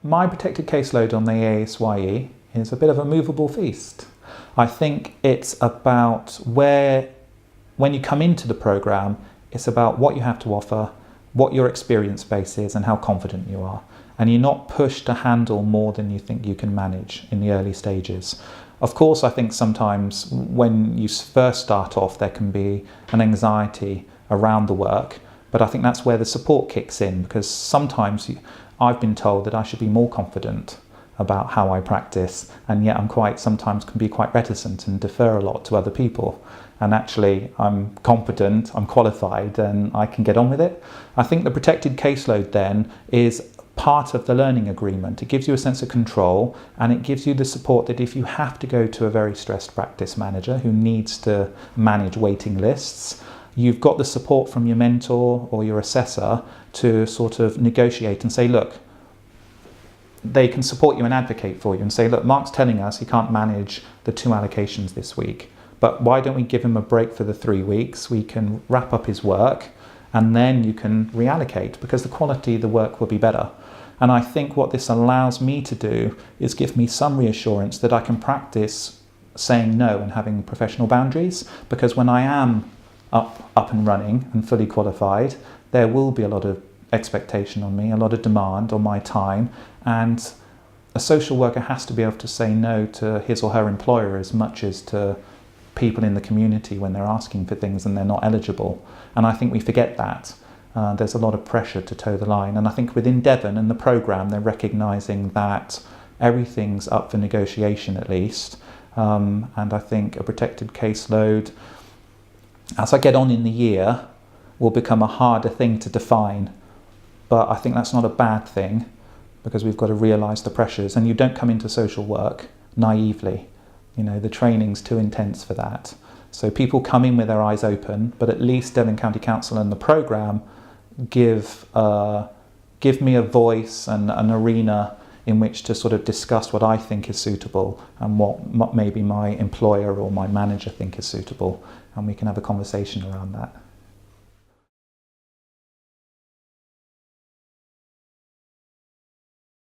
My protected caseload on the ASYE is a bit of a movable feast. I think it's about when you come into the programme, it's about what you have to offer, what your experience base is and how confident you are. And you're not pushed to handle more than you think you can manage in the early stages. Of course, I think sometimes when you first start off, there can be an anxiety around the work, but I think that's where the support kicks in, because sometimes I've been told that I should be more confident about how I practice, and yet sometimes can be quite reticent and defer a lot to other people. And actually, I'm competent, I'm qualified, and I can get on with it. I think the protected caseload then is part of the learning agreement. It gives you a sense of control, and it gives you the support that if you have to go to a very stressed practice manager who needs to manage waiting lists, you've got the support from your mentor or your assessor to sort of negotiate and say, look, they can support you and advocate for you and say, look, Mark's telling us he can't manage the 2 allocations this week, but why don't we give him a break for the 3 weeks? We can wrap up his work and then you can reallocate, because the quality of the work will be better. And I think what this allows me to do is give me some reassurance that I can practice saying no and having professional boundaries, because when I am up and running and fully qualified, there will be a lot of expectation on me, a lot of demand on my time, and a social worker has to be able to say no to his or her employer as much as to people in the community when they're asking for things and they're not eligible. And I think we forget that. There's a lot of pressure to toe the line, and I think within Devon and the programme they're recognising that everything's up for negotiation at least, and I think a protected caseload, as I get on in the year, will become a harder thing to define. But I think that's not a bad thing, because we've got to realise the pressures, and you don't come into social work naively. You know, the training's too intense for that. So people come in with their eyes open, but at least Devon County Council and the programme give me a voice and an arena in which to sort of discuss what I think is suitable and what maybe my employer or my manager think is suitable, and we can have a conversation around that.